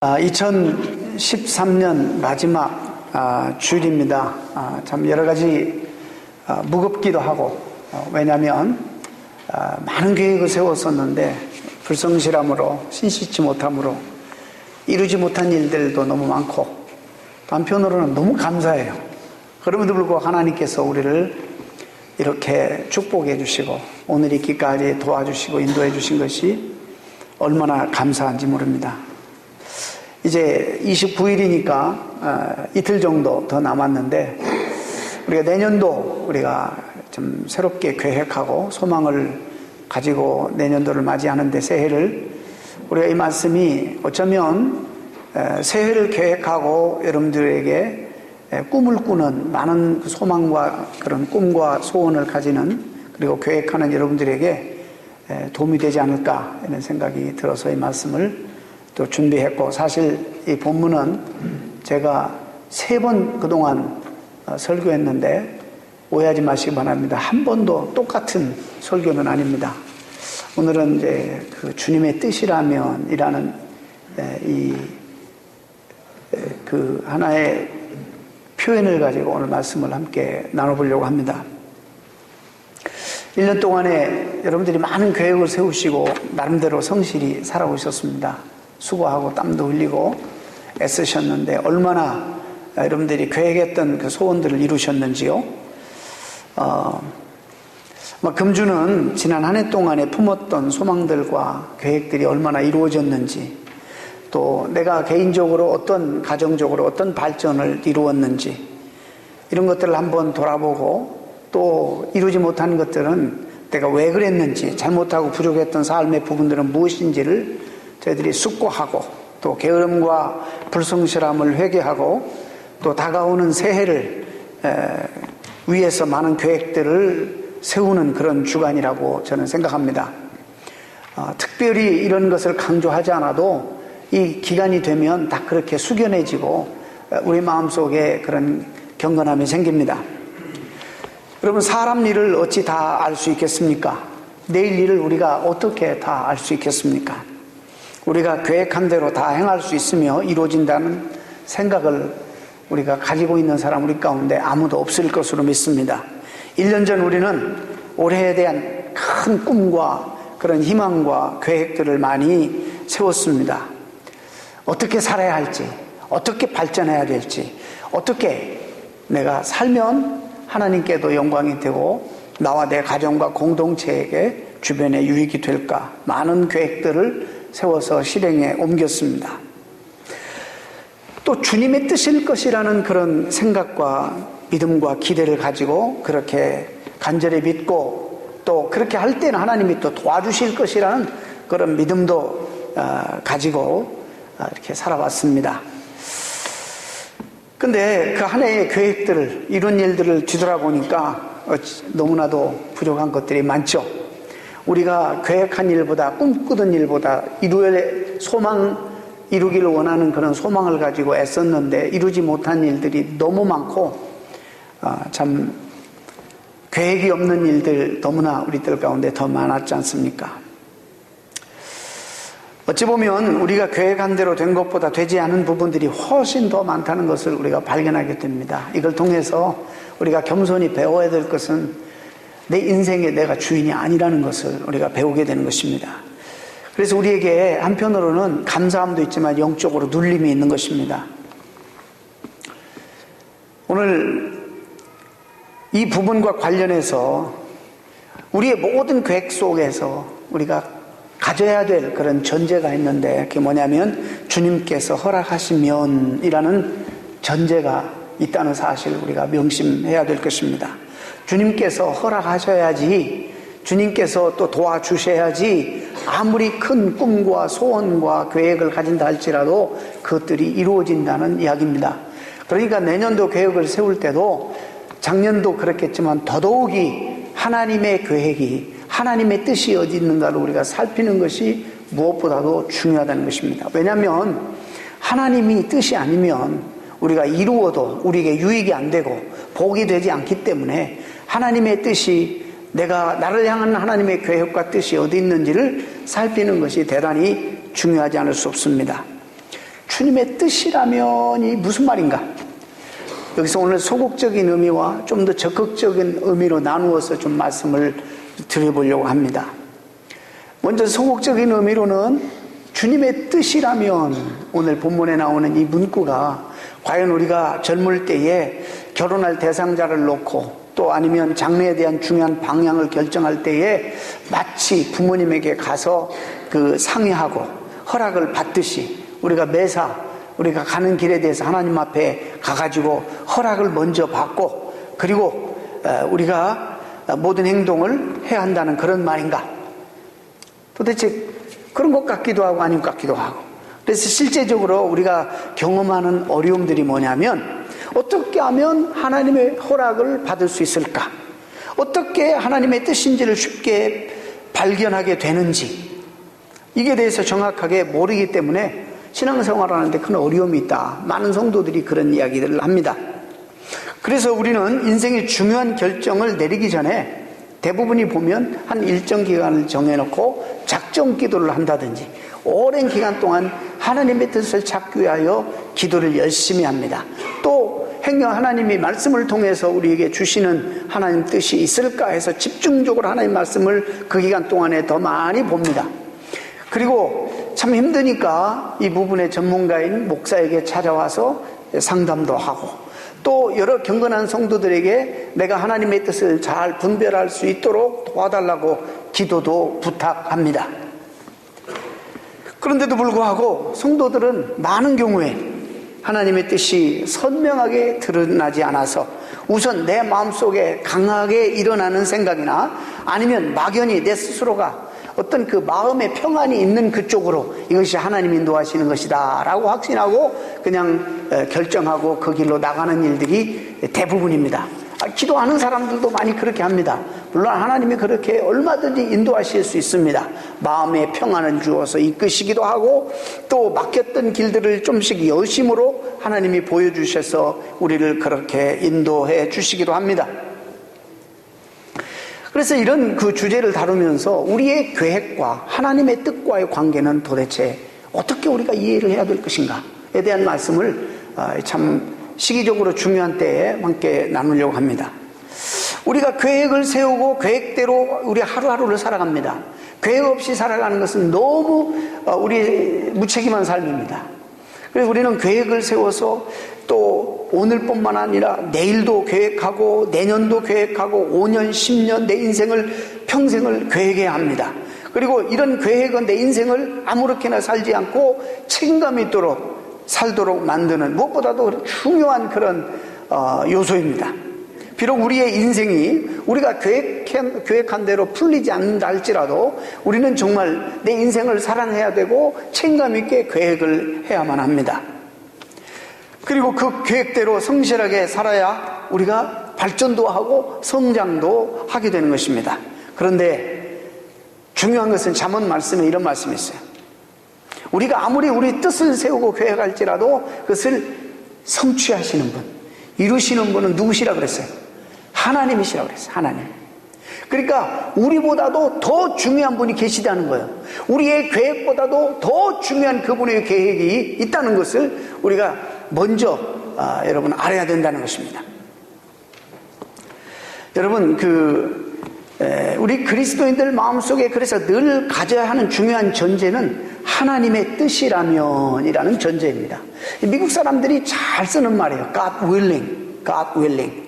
2013년 마지막 주일입니다. 참 여러 가지 무겁기도 하고, 왜냐하면 많은 계획을 세웠었는데 불성실함으로, 신실치 못함으로 이루지 못한 일들도 너무 많고, 또 한편으로는 너무 감사해요. 그럼에도 불구하고 하나님께서 우리를 이렇게 축복해 주시고 오늘 있기까지 도와주시고 인도해 주신 것이 얼마나 감사한지 모릅니다. 이제 29일이니까 이틀 정도 더 남았는데, 우리가 내년도 우리가 좀 새롭게 계획하고 소망을 가지고 내년도를 맞이하는데, 새해를 우리가 이 말씀이 어쩌면 새해를 계획하고 여러분들에게 꿈을 꾸는 많은 소망과 그런 꿈과 소원을 가지는, 그리고 계획하는 여러분들에게 도움이 되지 않을까 이런 생각이 들어서 이 말씀을 또 준비했고, 사실 이 본문은 제가 3번 그동안 설교했는데 오해하지 마시기 바랍니다. 한 번도 똑같은 설교는 아닙니다. 오늘은 이제 그 주님의 뜻이라면이라는 그 하나의 표현을 가지고 오늘 말씀을 함께 나눠보려고 합니다. 1년 동안에 여러분들이 많은 계획을 세우시고 나름대로 성실히 살아오셨습니다. 수고하고 땀도 흘리고 애쓰셨는데 얼마나 여러분들이 계획했던 그 소원들을 이루셨는지요. 금주는 지난 한 해 동안에 품었던 소망들과 계획들이 얼마나 이루어졌는지, 또 내가 개인적으로 어떤 가정적으로 어떤 발전을 이루었는지, 이런 것들을 한번 돌아보고, 또 이루지 못한 것들은 내가 왜 그랬는지, 잘못하고 부족했던 삶의 부분들은 무엇인지를 저희들이 숙고하고, 또 게으름과 불성실함을 회개하고, 또 다가오는 새해를 위해서 많은 계획들을 세우는 그런 주간이라고 저는 생각합니다. 특별히 이런 것을 강조하지 않아도 이 기간이 되면 다 그렇게 숙연해지고 우리 마음속에 그런 경건함이 생깁니다. 여러분, 사람 일을 어찌 다 알 수 있겠습니까? 내일 일을 우리가 어떻게 다 알 수 있겠습니까? 우리가 계획한 대로 다 행할 수 있으며 이루어진다는 생각을 우리가 가지고 있는 사람 우리 가운데 아무도 없을 것으로 믿습니다. 1년 전 우리는 올해에 대한 큰 꿈과 그런 희망과 계획들을 많이 세웠습니다. 어떻게 살아야 할지, 어떻게 발전해야 될지, 어떻게 내가 살면 하나님께도 영광이 되고 나와 내 가정과 공동체에게 주변에 유익이 될까, 많은 계획들을 세워서 실행에 옮겼습니다. 또 주님의 뜻일 것이라는 그런 생각과 믿음과 기대를 가지고 그렇게 간절히 믿고, 또 그렇게 할 때는 하나님이 또 도와주실 것이라는 그런 믿음도 가지고 이렇게 살아왔습니다. 근데 그 한 해의 계획들을, 이룬 일들을 뒤돌아보니까 너무나도 부족한 것들이 많죠. 우리가 계획한 일보다, 꿈꾸던 일보다 이루기를 원하는 그런 소망을 가지고 애썼는데 이루지 못한 일들이 너무 많고, 참 계획이 없는 일들 너무나 우리들 가운데 더 많았지 않습니까? 어찌 보면 우리가 계획한 대로 된 것보다 되지 않은 부분들이 훨씬 더 많다는 것을 우리가 발견하게 됩니다. 이걸 통해서 우리가 겸손히 배워야 될 것은 내 인생에 내가 주인이 아니라는 것을 우리가 배우게 되는 것입니다. 그래서 우리에게 한편으로는 감사함도 있지만 영적으로 눌림이 있는 것입니다. 오늘 이 부분과 관련해서 우리의 모든 계획 속에서 우리가 가져야 될 그런 전제가 있는데, 그게 뭐냐면 주님께서 허락하시면이라는 전제가 있다는 사실을 우리가 명심해야 될 것입니다. 주님께서 허락하셔야지, 주님께서 또 도와주셔야지 아무리 큰 꿈과 소원과 계획을 가진다 할지라도 그것들이 이루어진다는 이야기입니다. 그러니까 내년도 계획을 세울 때도 작년도 그렇겠지만 더더욱이 하나님의 계획이, 하나님의 뜻이 어디 있는가를 우리가 살피는 것이 무엇보다도 중요하다는 것입니다. 왜냐하면 하나님이 뜻이 아니면 우리가 이루어도 우리에게 유익이 안 되고 복이 되지 않기 때문에, 하나님의 뜻이, 나를 향한 하나님의 계획과 뜻이 어디 있는지를 살피는 것이 대단히 중요하지 않을 수 없습니다. 주님의 뜻이라면이 무슨 말인가? 여기서 오늘 소극적인 의미와 좀 더 적극적인 의미로 나누어서 좀 말씀을 드려보려고 합니다. 먼저 소극적인 의미로는 주님의 뜻이라면, 오늘 본문에 나오는 이 문구가 과연 우리가 젊을 때에 결혼할 대상자를 놓고 또 아니면 장래에 대한 중요한 방향을 결정할 때에 마치 부모님에게 가서 그 상의하고 허락을 받듯이 우리가 매사 우리가 가는 길에 대해서 하나님 앞에 가가지고 허락을 먼저 받고 그리고 우리가 모든 행동을 해야 한다는 그런 말인가? 도대체 그런 것 같기도 하고 아닌 것 같기도 하고. 그래서 실제적으로 우리가 경험하는 어려움들이 뭐냐면, 어떻게 하면 하나님의 허락을 받을 수 있을까? 어떻게 하나님의 뜻인지를 쉽게 발견하게 되는지, 이게 대해서 정확하게 모르기 때문에 신앙생활을 하는데 큰 어려움이 있다. 많은 성도들이 그런 이야기들을 합니다. 그래서 우리는 인생의 중요한 결정을 내리기 전에 대부분이 보면 한 일정 기간을 정해놓고 작정 기도를 한다든지 오랜 기간 동안 하나님의 뜻을 찾기 위하여 기도를 열심히 합니다. 또 행여 하나님이 말씀을 통해서 우리에게 주시는 하나님 뜻이 있을까 해서 집중적으로 하나님 말씀을 그 기간 동안에 더 많이 봅니다. 그리고 참 힘드니까 이 부분의 전문가인 목사에게 찾아와서 상담도 하고, 또 여러 경건한 성도들에게 내가 하나님의 뜻을 잘 분별할 수 있도록 도와달라고 기도도 부탁합니다. 그런데도 불구하고 성도들은 많은 경우에 하나님의 뜻이 선명하게 드러나지 않아서 우선 내 마음속에 강하게 일어나는 생각이나 아니면 막연히 내 스스로가 어떤 그 마음의 평안이 있는 그쪽으로 이것이 하나님이 인도하시는 것이다 라고 확신하고 그냥 결정하고 그 길로 나가는 일들이 대부분입니다. 기도하는 사람들도 많이 그렇게 합니다. 물론 하나님이 그렇게 얼마든지 인도하실 수 있습니다. 마음의 평안을 주어서 이끄시기도 하고 또 막혔던 길들을 좀씩 여심으로 하나님이 보여주셔서 우리를 그렇게 인도해 주시기도 합니다. 그래서 이런 그 주제를 다루면서 우리의 계획과 하나님의 뜻과의 관계는 도대체 어떻게 우리가 이해를 해야 될 것인가에 대한 말씀을 참 시기적으로 중요한 때에 함께 나누려고 합니다. 우리가 계획을 세우고 계획대로 우리 하루하루를 살아갑니다. 계획 없이 살아가는 것은 너무 우리 무책임한 삶입니다. 그래서 우리는 계획을 세워서 또 오늘뿐만 아니라 내일도 계획하고 내년도 계획하고 5년, 10년 내 인생을 평생을 계획해야 합니다. 그리고 이런 계획은 내 인생을 아무렇게나 살지 않고 책임감 있도록 살도록 만드는 무엇보다도 중요한 그런 요소입니다. 비록 우리의 인생이 우리가 계획한 대로 풀리지 않는다 할지라도 우리는 정말 내 인생을 사랑해야 되고 책임감 있게 계획을 해야만 합니다. 그리고 그 계획대로 성실하게 살아야 우리가 발전도 하고 성장도 하게 되는 것입니다. 그런데 중요한 것은 잠언 말씀에 이런 말씀이 있어요. 우리가 아무리 우리 뜻을 세우고 계획할지라도 그것을 성취하시는 분, 이루시는 분은 누구시라 그랬어요? 하나님이시라 그랬어요. 하나님. 그러니까 우리보다도 더 중요한 분이 계시다는 거예요. 우리의 계획보다도 더 중요한 그분의 계획이 있다는 것을 우리가 먼저 여러분 알아야 된다는 것입니다. 여러분 우리 그리스도인들 마음속에 그래서 늘 가져야 하는 중요한 전제는 하나님의 뜻이라면이라는 전제입니다. 미국 사람들이 잘 쓰는 말이에요. God willing, God willing.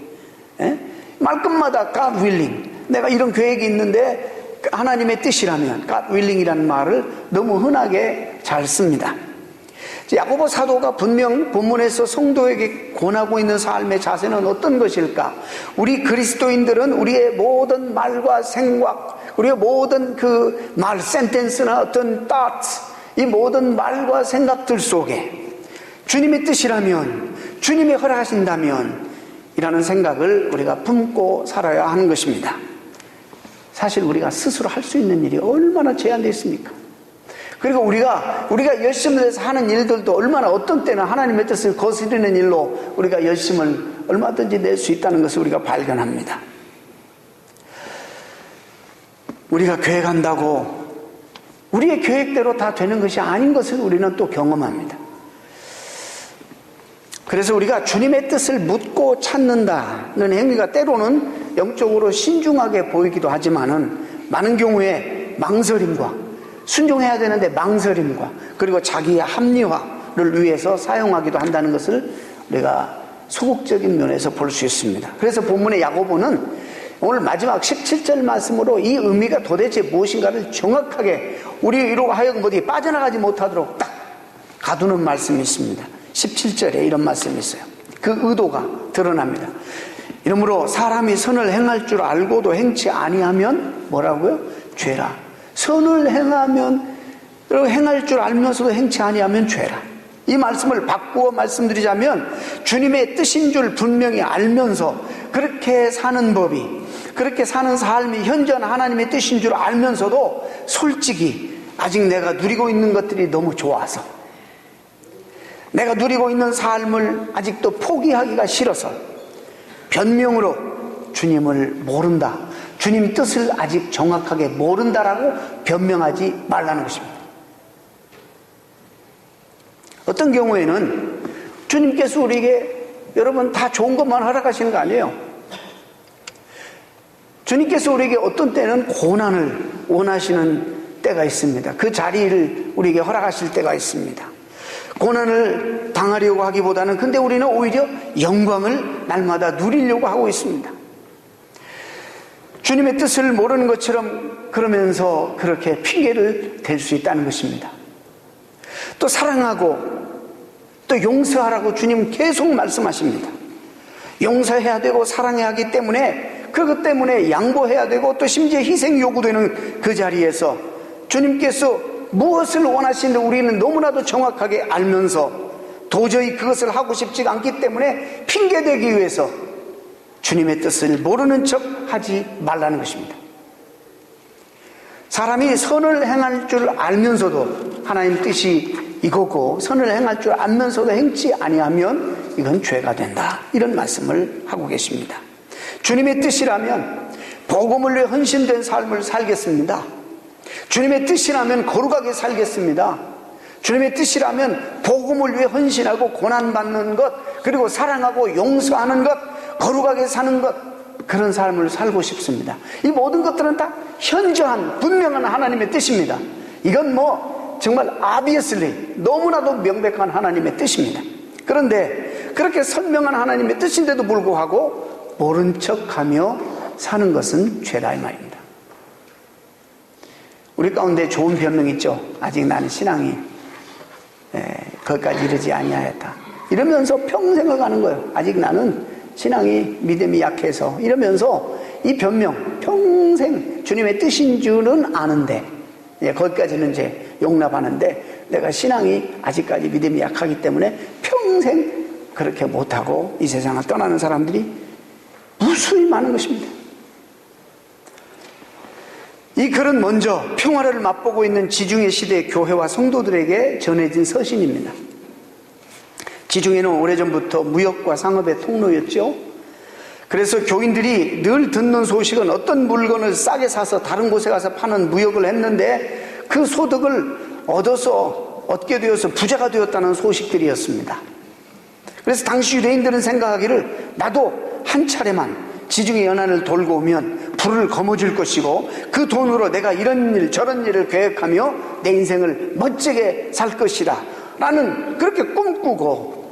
말끝마다 God willing. 내가 이런 계획이 있는데 하나님의 뜻이라면 God willing이라는 말을 너무 흔하게 잘 씁니다. 야고보 사도가 분명 본문에서 성도에게 권하고 있는 삶의 자세는 어떤 것일까? 우리 그리스도인들은 우리의 모든 말과 생각, 우리의 모든 그 말, 센텐스나 어떤 thoughts, 이 모든 말과 생각들 속에 주님의 뜻이라면, 주님이 허락하신다면 이라는 생각을 우리가 품고 살아야 하는 것입니다. 사실 우리가 스스로 할 수 있는 일이 얼마나 제한되어 있습니까? 그리고 우리가 열심을 내서 하는 일들도 얼마나 어떤 때는 하나님의 뜻을 거스르는 일로 우리가 열심을 얼마든지 낼 수 있다는 것을 우리가 발견합니다. 우리가 계획한다고 우리의 계획대로 다 되는 것이 아닌 것을 우리는 또 경험합니다. 그래서 우리가 주님의 뜻을 묻고 찾는다는 행위가 때로는 영적으로 신중하게 보이기도 하지만은 많은 경우에 망설임과 순종해야 되는데 망설임과 그리고 자기의 합리화를 위해서 사용하기도 한다는 것을 우리가 소극적인 면에서 볼 수 있습니다. 그래서 본문의 야고보는 오늘 마지막 17절 말씀으로 이 의미가 도대체 무엇인가를 정확하게 우리로 하여금 어디 빠져나가지 못하도록 딱 가두는 말씀이 있습니다. 17절에 이런 말씀이 있어요. 그 의도가 드러납니다. 이러므로 사람이 선을 행할 줄 알고도 행치 아니하면 뭐라고요? 죄라. 선을 행할 줄 알면서도 행치 아니하면 죄라. 이 말씀을 바꾸어 말씀드리자면 주님의 뜻인 줄 분명히 알면서 그렇게 사는 법이, 그렇게 사는 삶이 현존 하나님의 뜻인 줄 알면서도 솔직히 아직 내가 누리고 있는 것들이 너무 좋아서, 내가 누리고 있는 삶을 아직도 포기하기가 싫어서 변명으로 주님을 모른다, 주님 뜻을 아직 정확하게 모른다라고 변명하지 말라는 것입니다. 어떤 경우에는 주님께서 우리에게 여러분 다 좋은 것만 허락하시는 거 아니에요. 주님께서 우리에게 어떤 때는 고난을 원하시는 때가 있습니다. 그 자리를 우리에게 허락하실 때가 있습니다. 고난을 당하려고 하기보다는 근데 우리는 오히려 영광을 날마다 누리려고 하고 있습니다. 주님의 뜻을 모르는 것처럼 그러면서 그렇게 핑계를 댈 수 있다는 것입니다. 또 사랑하고 또 용서하라고 주님 계속 말씀하십니다. 용서해야 되고 사랑해야 하기 때문에 그것 때문에 양보해야 되고 또 심지어 희생 요구되는 그 자리에서 주님께서 무엇을 원하시는데 우리는 너무나도 정확하게 알면서 도저히 그것을 하고 싶지가 않기 때문에 핑계대기 위해서 주님의 뜻을 모르는 척 하지 말라는 것입니다. 사람이 선을 행할 줄 알면서도 하나님 뜻이 이거고 선을 행할 줄 알면서도 행치 아니하면 이건 죄가 된다, 이런 말씀을 하고 계십니다. 주님의 뜻이라면 복음을 위해 헌신된 삶을 살겠습니다. 주님의 뜻이라면 거룩하게 살겠습니다. 주님의 뜻이라면 복음을 위해 헌신하고 고난받는 것, 그리고 사랑하고 용서하는 것, 거룩하게 사는 것, 그런 삶을 살고 싶습니다. 이 모든 것들은 다 현저한 분명한 하나님의 뜻입니다. 이건 정말 obviously 너무나도 명백한 하나님의 뜻입니다. 그런데 그렇게 선명한 하나님의 뜻인데도 불구하고 모른 척하며 사는 것은 죄다 이 말입니다. 우리 가운데 좋은 변명 있죠. 아직 나는 신앙이 거기까지 이르지 아니하였다, 이러면서 평생을 가는 거예요. 아직 나는 신앙이 믿음이 약해서, 이러면서 이 변명 평생 주님의 뜻인 줄은 아는데 거기까지는 이제 용납하는데 내가 신앙이 아직까지 믿음이 약하기 때문에 평생 그렇게 못하고 이 세상을 떠나는 사람들이 무수히 많은 것입니다. 이 글은 먼저 평화를 맛보고 있는 지중해 시대의 교회와 성도들에게 전해진 서신입니다. 지중해는 오래전부터 무역과 상업의 통로였죠. 그래서 교인들이 늘 듣는 소식은 어떤 물건을 싸게 사서 다른 곳에 가서 파는 무역을 했는데 그 소득을 얻게 되어서 부자가 되었다는 소식들이었습니다. 그래서 당시 유대인들은 생각하기를 나도 한 차례만 지중해 연안을 돌고 오면 불을 거머쥘 것이고 그 돈으로 내가 이런 일 저런 일을 계획하며 내 인생을 멋지게 살 것이다 라는 그렇게 꿈꾸고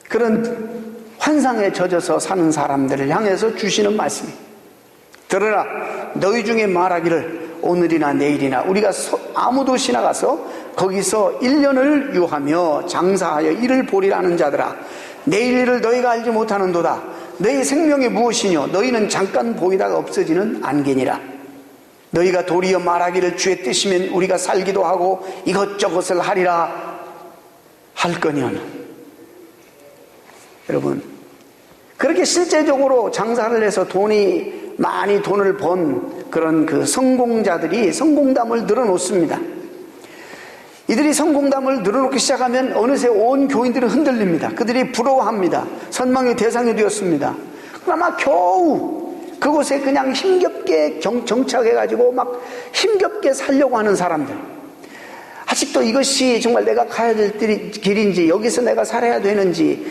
그런 환상에 젖어서 사는 사람들을 향해서 주시는 말씀이, 들으라, 너희 중에 말하기를 오늘이나 내일이나 우리가 아무도 지나가서 거기서 1년을 유하며 장사하여 이를 보리라는 자들아, 내일 일을 너희가 알지 못하는도다. 너희 생명이 무엇이뇨? 너희는 잠깐 보이다가 없어지는 안개니라. 너희가 도리어 말하기를 주의 뜻이면 우리가 살기도 하고 이것저것을 하리라 할 거니언. 여러분, 그렇게 실제적으로 장사를 해서 많이 돈을 번 그런 그 성공자들이 성공담을 늘어놓습니다. 이들이 성공담을 늘어놓기 시작하면 어느새 온 교인들은 흔들립니다. 그들이 부러워합니다. 선망의 대상이 되었습니다. 그러나 겨우 그곳에 그냥 힘겹게 정착해가지고 막 힘겹게 살려고 하는 사람들, 아직도 이것이 정말 내가 가야 될 길인지, 여기서 내가 살아야 되는지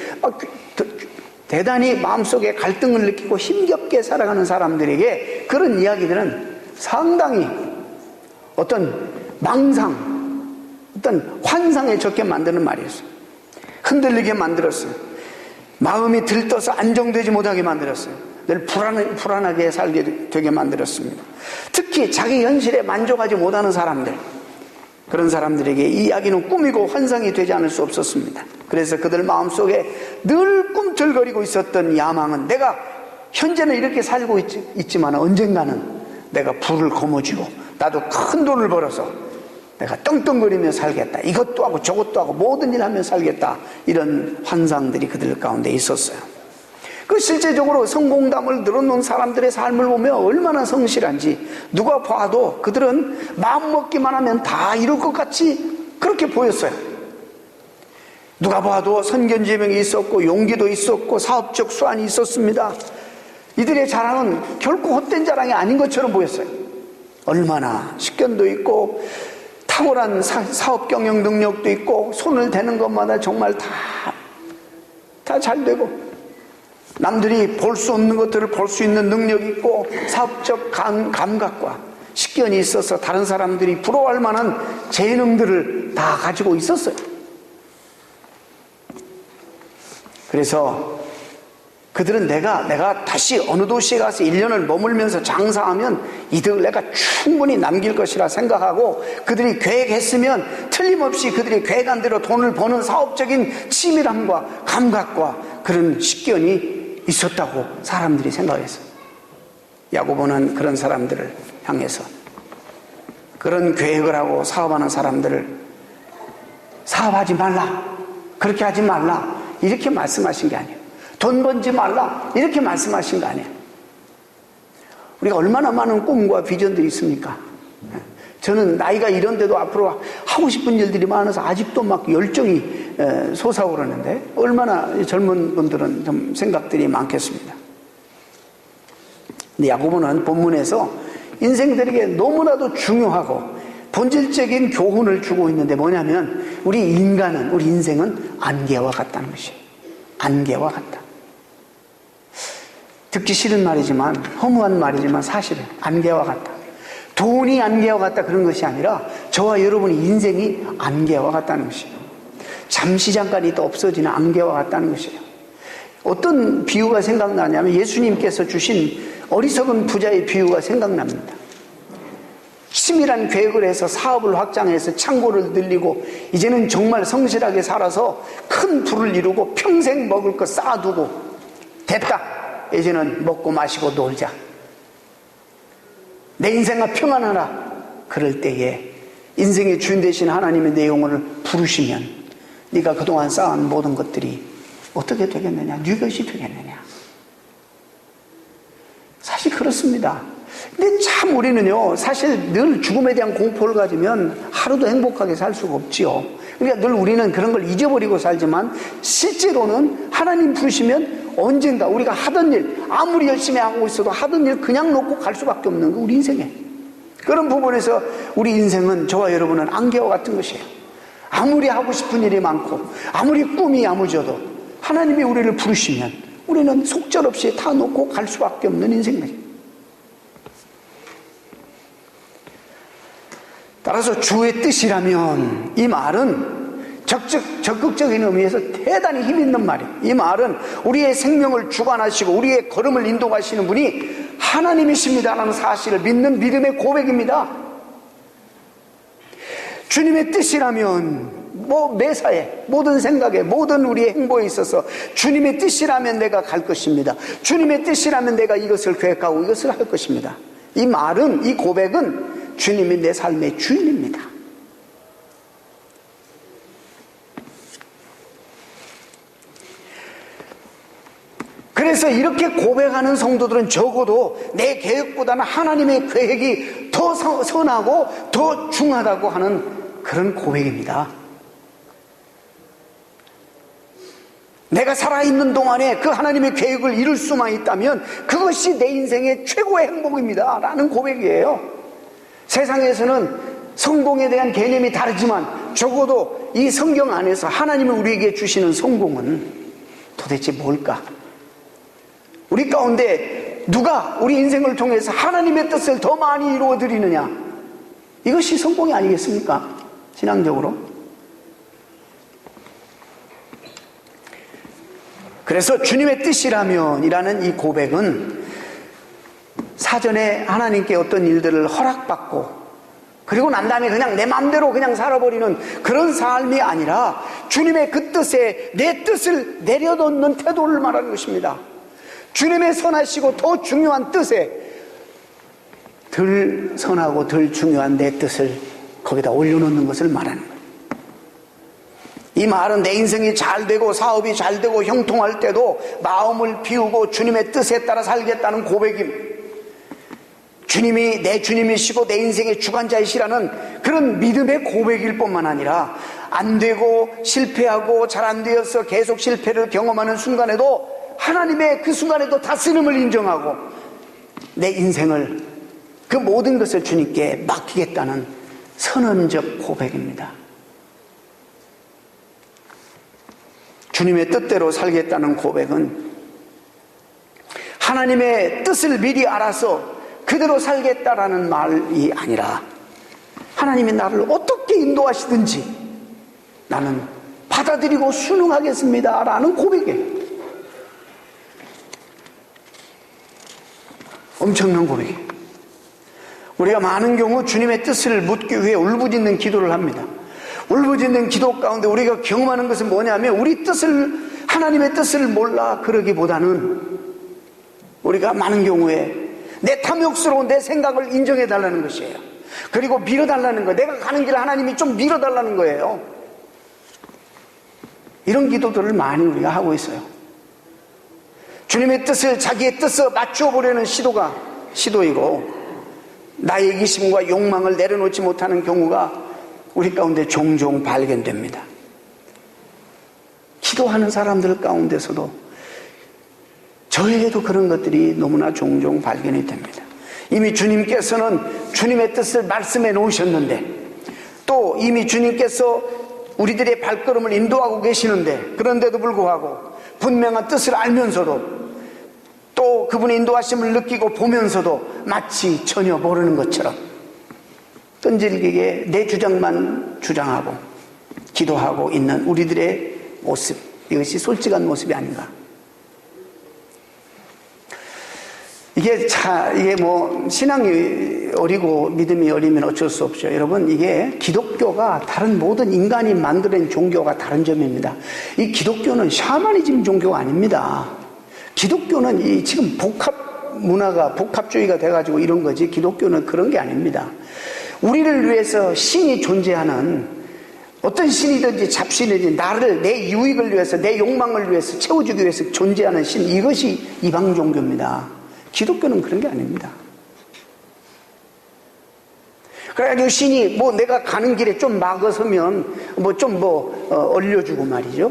대단히 마음속에 갈등을 느끼고 힘겹게 살아가는 사람들에게 그런 이야기들은 상당히 어떤 망상, 어떤 환상에 적게 만드는 말이었어요. 흔들리게 만들었어요. 마음이 들떠서 안정되지 못하게 만들었어요. 늘 불안하게 살게 되게 만들었습니다. 특히 자기 현실에 만족하지 못하는 사람들, 그런 사람들에게 이 이야기는 꿈이고 환상이 되지 않을 수 없었습니다. 그래서 그들 마음속에 늘 꿈틀거리고 있었던 야망은, 내가 현재는 이렇게 살고 있지만 언젠가는 내가 부를 거머쥐고 나도 큰 돈을 벌어서 내가 떵떵거리며 살겠다, 이것도 하고 저것도 하고 모든 일 하며 살겠다, 이런 환상들이 그들 가운데 있었어요. 그 실제적으로 성공담을 늘어놓은 사람들의 삶을 보면 얼마나 성실한지 누가 봐도 그들은 마음먹기만 하면 다 이룰 것 같이 그렇게 보였어요. 누가 봐도 선견지명이 있었고 용기도 있었고 사업적 수완이 있었습니다. 이들의 자랑은 결코 헛된 자랑이 아닌 것처럼 보였어요. 얼마나 식견도 있고 탁월한 사업 경영 능력도 있고 손을 대는 것마다 정말 다 잘 되고, 남들이 볼 수 없는 것들을 볼 수 있는 능력이 있고 사업적 감각과 식견이 있어서 다른 사람들이 부러워할 만한 재능들을 다 가지고 있었어요. 그래서 그들은 내가 다시 어느 도시에 가서 1년을 머물면서 장사하면 이득을 내가 충분히 남길 것이라 생각하고, 그들이 계획했으면 틀림없이 그들이 계획한 대로 돈을 버는 사업적인 치밀함과 감각과 그런 식견이 있었다고 사람들이 생각했어요. 야고보는 그런 사람들을 향해서, 그런 계획을 하고 사업하는 사람들을 사업하지 말라, 그렇게 하지 말라, 이렇게 말씀하신 게 아니에요. 돈 번지 말라, 이렇게 말씀하신 거 아니에요. 우리가 얼마나 많은 꿈과 비전들이 있습니까? 저는 나이가 이런데도 앞으로 하고 싶은 일들이 많아서 아직도 막 열정이 솟아오르는데, 얼마나 젊은 분들은 좀 생각들이 많겠습니다. 근데 야고보는 본문에서 인생들에게 너무나도 중요하고 본질적인 교훈을 주고 있는데, 뭐냐면 우리 인생은 안개와 같다는 것이에요. 안개와 같다. 듣기 싫은 말이지만, 허무한 말이지만 사실은 안개와 같다. 돈이 안개와 같다, 그런 것이 아니라 저와 여러분의 인생이 안개와 같다는 것이에요. 잠시 잠깐 있다 없어지는 안개와 같다는 것이에요. 어떤 비유가 생각나냐면 예수님께서 주신 어리석은 부자의 비유가 생각납니다. 치밀한 계획을 해서 사업을 확장해서 창고를 늘리고 이제는 정말 성실하게 살아서 큰 부를 이루고 평생 먹을 거 쌓아두고 됐다, 이제는 먹고 마시고 놀자, 내 인생아 평안하라. 그럴 때에 인생의 주인 되신 하나님의 내 영혼을 부르시면 네가 그동안 쌓은 모든 것들이 어떻게 되겠느냐, 네 것이 되겠느냐. 사실 그렇습니다. 근데 참 우리는요, 사실 늘 죽음에 대한 공포를 가지면 하루도 행복하게 살 수가 없지요. 그러니까 늘 우리는 그런 걸 잊어버리고 살지만, 실제로는 하나님 부르시면 언젠가 우리가 하던 일, 아무리 열심히 하고 있어도 하던 일 그냥 놓고 갈 수밖에 없는 거, 우리 인생에. 그런 부분에서 우리 인생은, 저와 여러분은 안개와 같은 것이에요. 아무리 하고 싶은 일이 많고 아무리 꿈이 야무져도 하나님이 우리를 부르시면 우리는 속절없이 다 놓고 갈 수밖에 없는 인생이에요. 따라서 주의 뜻이라면, 이 말은 적극적인 의미에서 대단히 힘 있는 말이에요. 이 말은 우리의 생명을 주관하시고 우리의 걸음을 인도하시는 분이 하나님이십니다라는 사실을 믿는 믿음의 고백입니다. 주님의 뜻이라면, 매사에, 모든 생각에, 모든 우리의 행보에 있어서 주님의 뜻이라면 내가 갈 것입니다. 주님의 뜻이라면 내가 이것을 계획하고 이것을 할 것입니다. 이 말은, 이 고백은 주님이 내 삶의 주인입니다. 그래서 이렇게 고백하는 성도들은 적어도 내 계획보다는 하나님의 계획이 더 선하고 더 중하다고 하는 그런 고백입니다. 내가 살아있는 동안에 그 하나님의 계획을 이룰 수만 있다면 그것이 내 인생의 최고의 행복입니다 라는 고백이에요. 세상에서는 성공에 대한 개념이 다르지만 적어도 이 성경 안에서 하나님이 우리에게 주시는 성공은 도대체 뭘까? 우리 가운데 누가 우리 인생을 통해서 하나님의 뜻을 더 많이 이루어 드리느냐? 이것이 성공이 아니겠습니까? 신앙적으로. 그래서 주님의 뜻이라면 이라는 이 고백은 사전에 하나님께 어떤 일들을 허락받고 그리고 난 다음에 그냥 내 마음대로 그냥 살아버리는 그런 삶이 아니라 주님의 그 뜻에 내 뜻을 내려놓는 태도를 말하는 것입니다. 주님의 선하시고 더 중요한 뜻에 덜 선하고 덜 중요한 내 뜻을 거기다 올려놓는 것을 말하는 거예요. 이 말은 내 인생이 잘 되고 사업이 잘 되고 형통할 때도 마음을 비우고 주님의 뜻에 따라 살겠다는 고백입니다. 주님이 내 주님이시고 내 인생의 주관자이시라는 그런 믿음의 고백일 뿐만 아니라 안 되고 실패하고 잘 안 되어서 계속 실패를 경험하는 순간에도 하나님의 그 순간에도 다스림을 인정하고 내 인생을 그 모든 것을 주님께 맡기겠다는 선언적 고백입니다. 주님의 뜻대로 살겠다는 고백은 하나님의 뜻을 미리 알아서 그대로 살겠다라는 말이 아니라 하나님이 나를 어떻게 인도하시든지 나는 받아들이고 순응하겠습니다 라는 고백이에요. 엄청난 고백이에요. 우리가 많은 경우 주님의 뜻을 묻기 위해 울부짖는 기도를 합니다. 울부짖는 기도 가운데 우리가 경험하는 것은 뭐냐면 우리 뜻을, 하나님의 뜻을 몰라 그러기보다는 우리가 많은 경우에 내 탐욕스러운 내 생각을 인정해 달라는 것이에요. 그리고 밀어달라는 거예요. 내가 가는 길을 하나님이 좀 밀어달라는 거예요. 이런 기도들을 많이 우리가 하고 있어요. 주님의 뜻을 자기의 뜻에 맞추어 보려는 시도이고 나의 이기심과 욕망을 내려놓지 못하는 경우가 우리 가운데 종종 발견됩니다. 기도하는 사람들 가운데서도 저에게도 그런 것들이 너무나 종종 발견이 됩니다. 이미 주님께서는 주님의 뜻을 말씀해 놓으셨는데 또 이미 주님께서 우리들의 발걸음을 인도하고 계시는데 그런데도 불구하고 분명한 뜻을 알면서도 또 그분의 인도하심을 느끼고 보면서도 마치 전혀 모르는 것처럼 끈질기게 내 주장만 주장하고 기도하고 있는 우리들의 모습, 이것이 솔직한 모습이 아닌가. 이게 뭐 신앙이 어리고 믿음이 어리면 어쩔 수 없죠. 여러분, 이게 기독교가 다른 모든 인간이 만들어낸 종교가 다른 점입니다. 이 기독교는 샤머니즘 종교가 아닙니다. 기독교는 이 지금 복합주의가 돼가지고 이런 거지, 기독교는 그런 게 아닙니다. 우리를 위해서 신이 존재하는, 어떤 신이든지 잡신이든지 나를 내 유익을 위해서 내 욕망을 위해서 채워주기 위해서 존재하는 신, 이것이 이방 종교입니다. 기독교는 그런 게 아닙니다. 그래가지고 신이 뭐 내가 가는 길에 좀 막아서면 얼려주고 말이죠.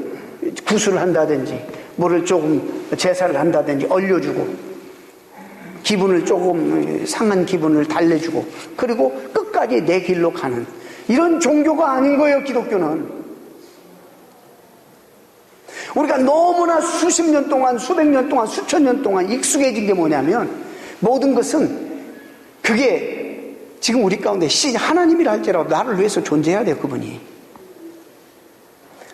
구술을 한다든지 뭐를 조금 제사를 한다든지 얼려주고 기분을 조금 상한 기분을 달래주고 그리고 끝까지 내 길로 가는 이런 종교가 아닌 거예요. 기독교는 우리가 너무나 수십 년 동안, 수백 년 동안, 수천 년 동안 익숙해진 게 뭐냐면 모든 것은 그게 지금 우리 가운데 하나님이라 할지라도 나를 위해서 존재해야 돼요. 그분이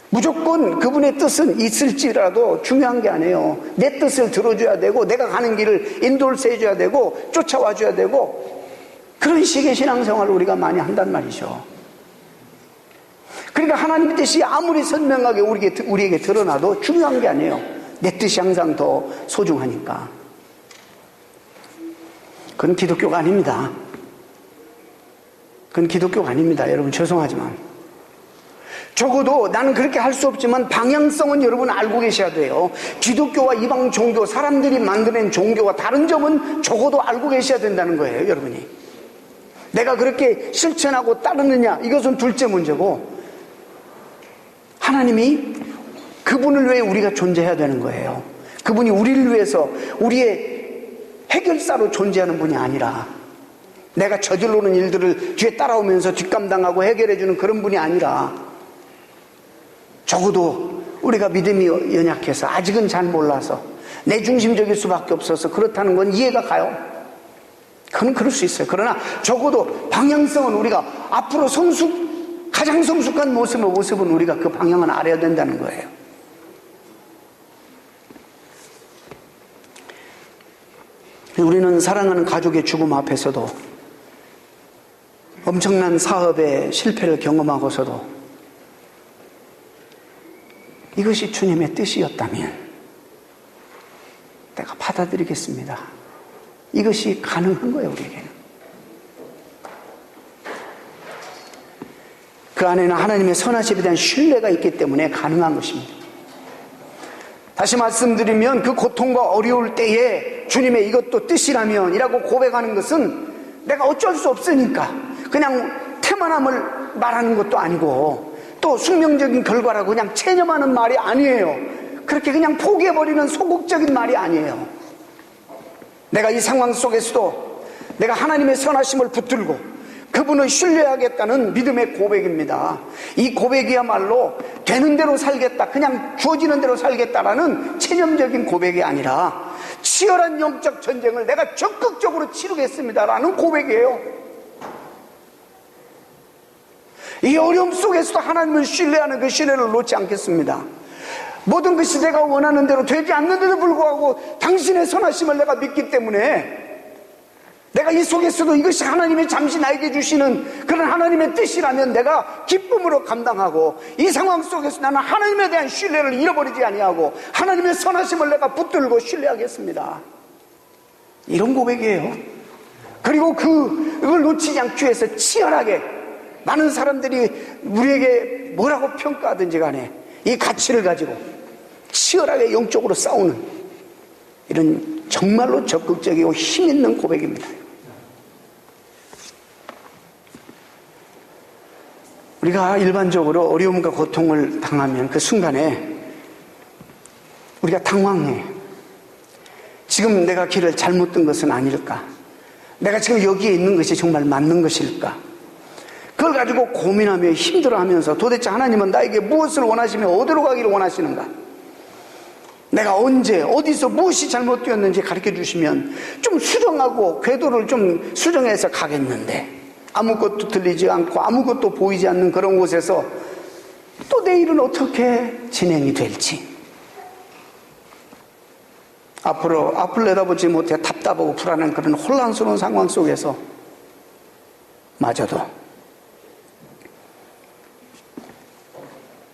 무조건 그분의 뜻은 있을지라도 중요한 게 아니에요. 내 뜻을 들어줘야 되고 내가 가는 길을 인도를 해줘야 되고 쫓아와줘야 되고 그런 식의 신앙생활을 우리가 많이 한단 말이죠. 그러니까 하나님의 뜻이 아무리 선명하게 우리에게 드러나도 중요한 게 아니에요. 내 뜻이 항상 더 소중하니까. 그건 기독교가 아닙니다. 그건 기독교가 아닙니다. 여러분 죄송하지만. 적어도 나는 그렇게 할 수 없지만 방향성은 여러분 알고 계셔야 돼요. 기독교와 이방 종교, 사람들이 만들어낸 종교와 다른 점은 적어도 알고 계셔야 된다는 거예요. 여러분이. 내가 그렇게 실천하고 따르느냐, 이것은 둘째 문제고 하나님이 그분을 위해 우리가 존재해야 되는 거예요. 그분이 우리를 위해서 우리의 해결사로 존재하는 분이 아니라 내가 저질러오는 일들을 뒤에 따라오면서 뒷감당하고 해결해주는 그런 분이 아니라, 적어도 우리가 믿음이 연약해서 아직은 잘 몰라서 내 중심적일 수밖에 없어서 그렇다는 건 이해가 가요. 그건 그럴 수 있어요. 그러나 적어도 방향성은 우리가 앞으로 가장 성숙한 모습은 우리가 그 방향은 알아야 된다는 거예요. 우리는 사랑하는 가족의 죽음 앞에서도, 엄청난 사업의 실패를 경험하고서도 이것이 주님의 뜻이었다면 내가 받아들이겠습니다. 이것이 가능한 거예요, 우리에게는. 그 안에는 하나님의 선하심에 대한 신뢰가 있기 때문에 가능한 것입니다. 다시 말씀드리면 그 고통과 어려울 때에 주님의 이것도 뜻이라면 이라고 고백하는 것은 내가 어쩔 수 없으니까 그냥 태만함을 말하는 것도 아니고, 또 숙명적인 결과라고 그냥 체념하는 말이 아니에요. 그렇게 그냥 포기해버리는 소극적인 말이 아니에요. 내가 이 상황 속에서도 내가 하나님의 선하심을 붙들고 그분을 신뢰하겠다는 믿음의 고백입니다. 이 고백이야말로 되는 대로 살겠다, 그냥 주어지는 대로 살겠다라는 체념적인 고백이 아니라 치열한 영적 전쟁을 내가 적극적으로 치르겠습니다라는 고백이에요. 이 어려움 속에서도 하나님을 신뢰하는 그 신뢰를 놓지 않겠습니다. 모든 것이 내가 원하는 대로 되지 않는데도 불구하고 당신의 선하심을 내가 믿기 때문에 내가 이 속에서도 이것이 하나님이 잠시 나에게 주시는 그런 하나님의 뜻이라면 내가 기쁨으로 감당하고, 이 상황 속에서 나는 하나님에 대한 신뢰를 잃어버리지 아니하고 하나님의 선하심을 내가 붙들고 신뢰하겠습니다. 이런 고백이에요. 그리고 그걸 놓치지 않기 위해서 치열하게, 많은 사람들이 우리에게 뭐라고 평가하든지 간에 이 가치를 가지고 치열하게 영적으로 싸우는 이런 정말로 적극적이고 힘있는 고백입니다. 우리가 일반적으로 어려움과 고통을 당하면 그 순간에 우리가 당황해. 지금 내가 길을 잘못 든 것은 아닐까? 내가 지금 여기에 있는 것이 정말 맞는 것일까? 그걸 가지고 고민하며 힘들어하면서 도대체 하나님은 나에게 무엇을 원하시며 어디로 가기를 원하시는가? 내가 언제 어디서 무엇이 잘못되었는지 가르쳐 주시면 좀 수정하고 궤도를 좀 수정해서 가겠는데, 아무것도 들리지 않고 아무것도 보이지 않는 그런 곳에서 또 내일은 어떻게 진행이 될지, 앞을 내다보지 못해 답답하고 불안한 그런 혼란스러운 상황 속에서 마저도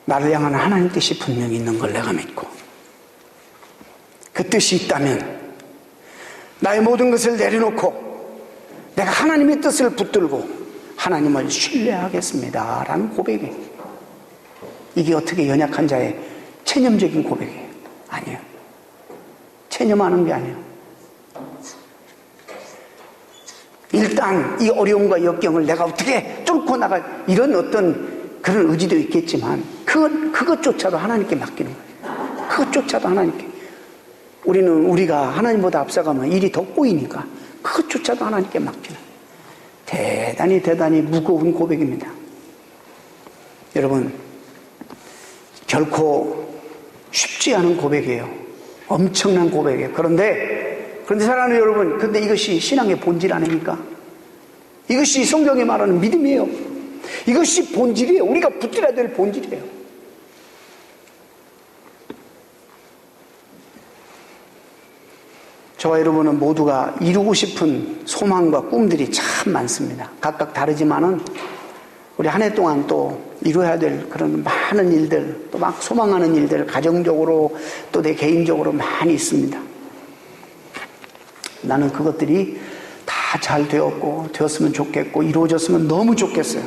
나를 향한 하나님 뜻이 분명히 있는 걸 내가 믿고, 그 뜻이 있다면 나의 모든 것을 내려놓고 내가 하나님의 뜻을 붙들고 하나님을 신뢰하겠습니다 라는 고백이에요. 이게 어떻게 연약한 자의 체념적인 고백이에요? 아니에요. 체념하는 게 아니에요. 일단 이 어려움과 역경을 내가 어떻게 뚫고 나갈 이런 어떤 그런 의지도 있겠지만 그것조차도 하나님께 맡기는 거예요. 그것조차도 하나님께. 우리가 하나님보다 앞서가면 일이 더 꼬이니까 그것조차도 하나님께 맡기는 대단히 무거운 고백입니다. 여러분, 결코 쉽지 않은 고백이에요. 엄청난 고백이에요. 그런데 사랑하는 여러분, 근데 이것이 신앙의 본질 아닙니까? 이것이 성경이 말하는 믿음이에요. 이것이 본질이에요. 우리가 붙들어야 될 본질이에요. 저와 여러분은 모두가 이루고 싶은 소망과 꿈들이 참 많습니다. 각각 다르지만은 우리 한 해 동안 또 이루어야 될 그런 많은 일들, 또 막 소망하는 일들, 가정적으로 또 내 개인적으로 많이 있습니다. 나는 그것들이 다 잘 되었으면 좋겠고 이루어졌으면 너무 좋겠어요.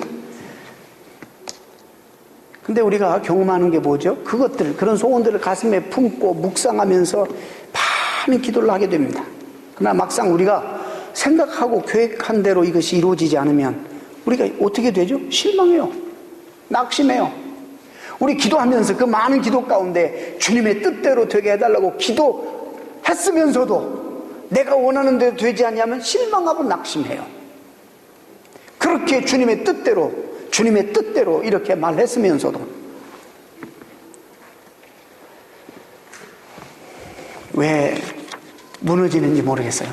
근데 우리가 경험하는 게 뭐죠? 그런 소원들을 가슴에 품고 묵상하면서 많은 기도를 하게 됩니다. 그러나 막상 우리가 생각하고 계획한 대로 이것이 이루어지지 않으면 우리가 어떻게 되죠? 실망해요. 낙심해요. 우리 기도하면서 그 많은 기도 가운데 주님의 뜻대로 되게 해달라고 기도했으면서도 내가 원하는 대로 되지 않냐면 실망하고 낙심해요. 그렇게 주님의 뜻대로 이렇게 말했으면서도 왜 무너지는지 모르겠어요.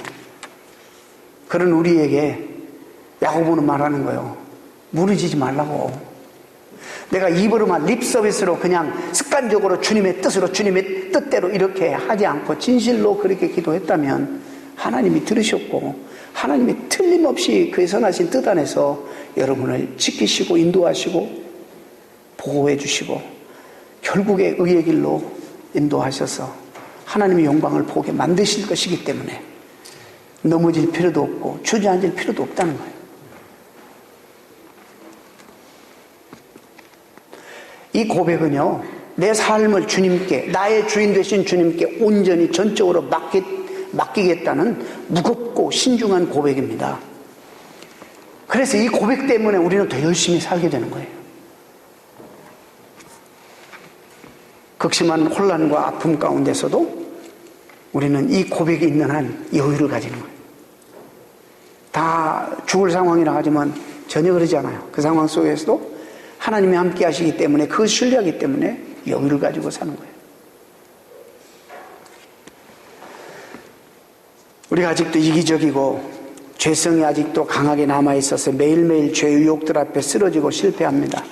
그런 우리에게 야고보는 말하는 거예요. 무너지지 말라고. 내가 입으로만 립서비스로 그냥 습관적으로 주님의 뜻대로 이렇게 하지 않고 진실로 그렇게 기도했다면 하나님이 들으셨고 하나님이 틀림없이 그의 선하신 뜻 안에서 여러분을 지키시고 인도하시고 보호해 주시고 결국에 의의 길로 인도하셔서 하나님의 영광을 보게 만드실 것이기 때문에 넘어질 필요도 없고 주저앉을 필요도 없다는 거예요. 이 고백은요, 내 삶을 주님께, 나의 주인 되신 주님께 온전히 전적으로 맡기겠다는 무겁고 신중한 고백입니다. 그래서 이 고백 때문에 우리는 더 열심히 살게 되는 거예요. 극심한 혼란과 아픔 가운데서도 우리는 이 고백이 있는 한 여유를 가지는 거예요. 다 죽을 상황이라 하지만 전혀 그러지 않아요. 그 상황 속에서도 하나님이 함께 하시기 때문에, 그 신뢰하기 때문에 여유를 가지고 사는 거예요. 우리가 아직도 이기적이고 죄성이 아직도 강하게 남아있어서 매일매일 죄의 유혹들 앞에 쓰러지고 실패합니다.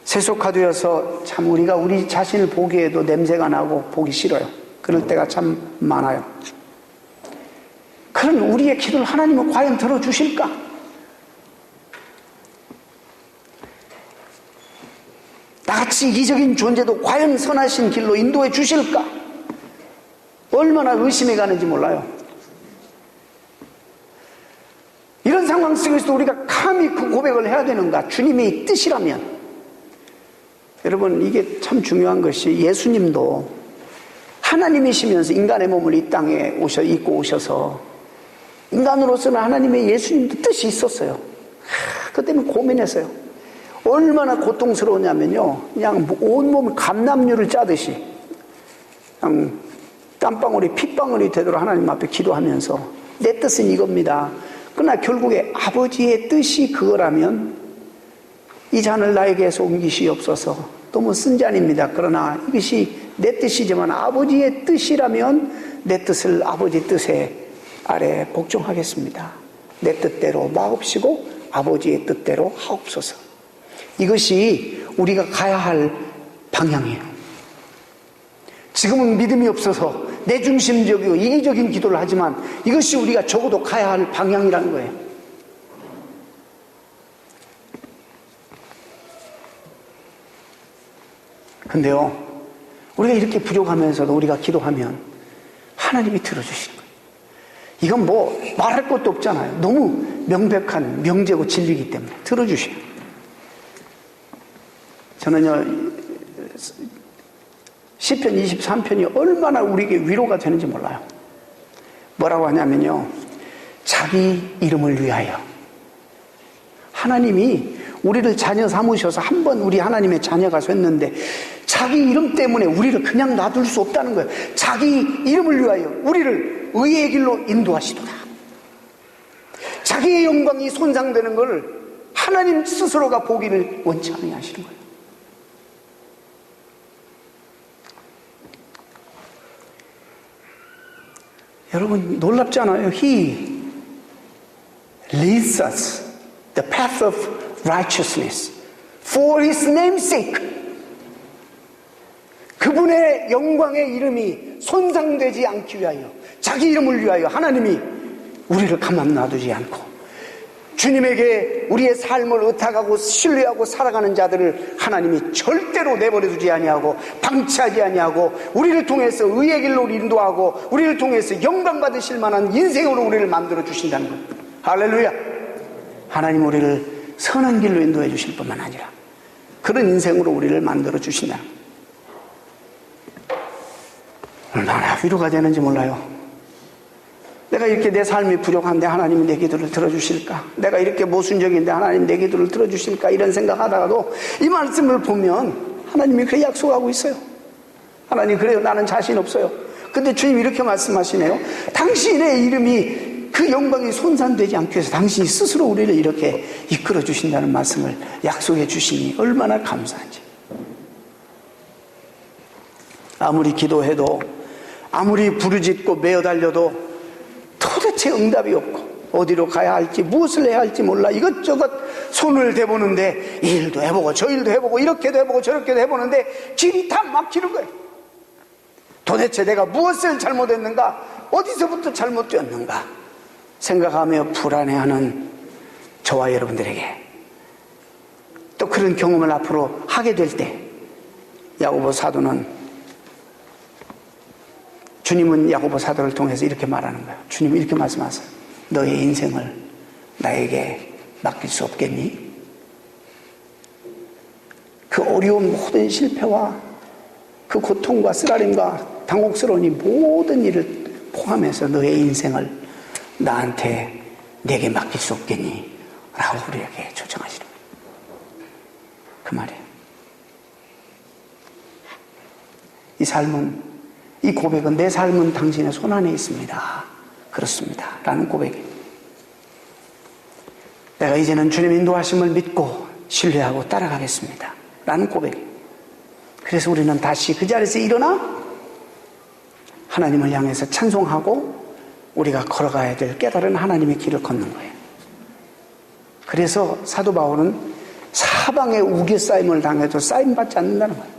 세속화되어서 참 우리가 우리 자신을 보기에도 냄새가 나고 보기 싫어요. 그럴 때가 참 많아요. 그런 우리의 기도를 하나님은 과연 들어주실까? 나같이 이기적인 존재도 과연 선하신 길로 인도해 주실까? 얼마나 의심해 가는지 몰라요. 이런 상황 속에서도 우리가 감히 그 고백을 해야 되는가? 주님의 뜻이라면. 여러분, 이게 참 중요한 것이 예수님도 하나님이시면서 인간의 몸을 이 땅에 입고 오셔서 인간으로서는 하나님의 예수님도 뜻이 있었어요. 그 때문에 고민했어요. 얼마나 고통스러웠냐면요, 그냥 온몸을 감람류를 짜듯이 그냥 땀방울이 핏방울이 되도록 하나님 앞에 기도하면서 내 뜻은 이겁니다. 그러나 결국에 아버지의 뜻이 그거라면 이 잔을 나에게서 옮기시옵소서. 너무 쓴 잔입니다. 그러나 이것이 내 뜻이지만 아버지의 뜻이라면 내 뜻을 아버지 뜻에 아래 복종하겠습니다. 내 뜻대로 마옵시고 아버지의 뜻대로 하옵소서. 이것이 우리가 가야 할 방향이에요. 지금은 믿음이 없어서 내중심적이고 이기적인 기도를 하지만 이것이 우리가 적어도 가야 할 방향이라는 거예요. 근데요, 우리가 이렇게 부족하면서도 우리가 기도하면 하나님이 들어주시는 거예요. 이건 뭐 말할 것도 없잖아요. 너무 명백한 명제고 진리이기 때문에 들어주셔요. 저는요, 시편 23편이 얼마나 우리에게 위로가 되는지 몰라요. 뭐라고 하냐면요, 자기 이름을 위하여. 하나님이 우리를 자녀 삼으셔서 한 번 우리 하나님의 자녀가 됐는데 자기 이름 때문에 우리를 그냥 놔둘 수 없다는 거예요. 자기 이름을 위하여 우리를 의의 길로 인도하시도다. 자기의 영광이 손상되는 걸 하나님 스스로가 보기를 원치 않게 하시는 거예요. 여러분, 놀랍지 않아요? He leads us the path of righteousness for His name's sake. 그분의 영광의 이름이 손상되지 않기 위하여, 자기 이름을 위하여 하나님이 우리를 가만 놔두지 않고 주님에게 우리의 삶을 의탁하고 신뢰하고 살아가는 자들을 하나님이 절대로 내버려두지 아니하고 방치하지 아니하고 우리를 통해서 의의 길로 인도하고 우리를 통해서 영광 받으실 만한 인생으로 우리를 만들어 주신다는 것. 할렐루야. 하나님 우리를 선한 길로 인도해 주실 뿐만 아니라 그런 인생으로 우리를 만들어 주신다. 얼마나 위로가 되는지 몰라요. 내가 이렇게 내 삶이 부족한데 하나님이 내 기도를 들어주실까? 내가 이렇게 모순적인데 하나님 내 기도를 들어주실까? 이런 생각하다가도 이 말씀을 보면 하나님이 그렇게 약속하고 있어요. 하나님, 그래요, 나는 자신 없어요. 근데 주님 이렇게 말씀하시네요. 당신의 이름이 그 영광이 손상되지 않기 위해서 당신이 스스로 우리를 이렇게 이끌어 주신다는 말씀을 약속해 주시니 얼마나 감사한지. 아무리 기도해도, 아무리 부르짖고 매어 달려도 도대체 응답이 없고, 어디로 가야 할지, 무엇을 해야 할지 몰라 이것저것 손을 대보는데, 이 일도 해보고 저 일도 해보고 이렇게도 해보고 저렇게도 해보는데 길이 다 막히는 거예요. 도대체 내가 무엇을 잘못했는가, 어디서부터 잘못되었는가 생각하며 불안해하는 저와 여러분들에게, 또 그런 경험을 앞으로 하게 될 때 야고보 사도는, 주님은 야고보 사도를 통해서 이렇게 말하는 거예요. 주님은 이렇게 말씀하세요. 너의 인생을 나에게 맡길 수 없겠니? 그 어려운 모든 실패와 그 고통과 쓰라림과 당혹스러운 이 모든 일을 포함해서 너의 인생을 나한테, 내게 맡길 수 없겠니? 라고 우리에게 초청하시는 거예요. 그 말이에요. 이 삶은, 이 고백은, 내 삶은 당신의 손 안에 있습니다. 그렇습니다. 라는 고백이에요. 내가 이제는 주님 인도하심을 믿고 신뢰하고 따라가겠습니다. 라는 고백이에요. 그래서 우리는 다시 그 자리에서 일어나 하나님을 향해서 찬송하고 우리가 걸어가야 될 깨달은 하나님의 길을 걷는 거예요. 그래서 사도 바울은 사방에 우겨싸임을 당해도 쌓임받지 않는다는 거예요.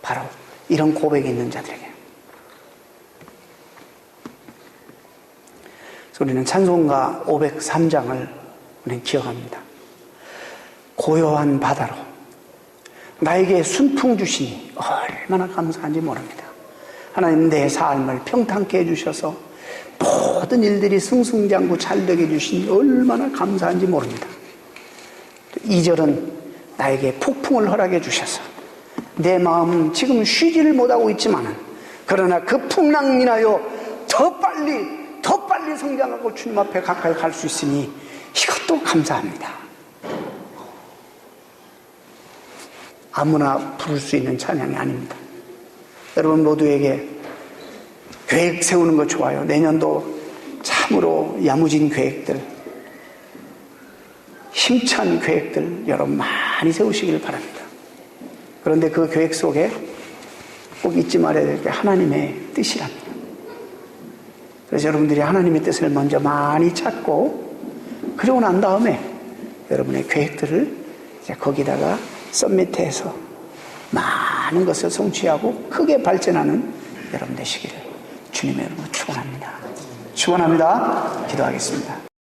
바로 이런 고백이 있는 자들에게. 그래서 우리는 찬송가 503장을 우리는 기억합니다. 고요한 바다로 나에게 순풍 주시니 얼마나 감사한지 모릅니다. 하나님, 내 삶을 평탄케 해주셔서 모든 일들이 승승장구 잘 되게 해주시니 얼마나 감사한지 모릅니다. 2절은 나에게 폭풍을 허락해 주셔서 내 마음은 지금 쉬지를 못하고 있지만, 그러나 그 풍랑 인하여 더 빨리 성장하고 주님 앞에 가까이 갈 수 있으니 이것도 감사합니다. 아무나 부를 수 있는 찬양이 아닙니다. 여러분 모두에게 계획 세우는 거 좋아요. 내년도 참으로 야무진 계획들, 힘찬 계획들 여러분 많이 세우시길 바랍니다. 그런데 그 계획 속에 꼭 잊지 말아야 될 게 하나님의 뜻이랍니다. 그래서 여러분들이 하나님의 뜻을 먼저 많이 찾고, 그러고 난 다음에 여러분의 계획들을 이제 거기다가 썸밋해서 많은 것을 성취하고 크게 발전하는 여러분 되시기를 주님의 이름으로 축원합니다. 축원합니다. 기도하겠습니다.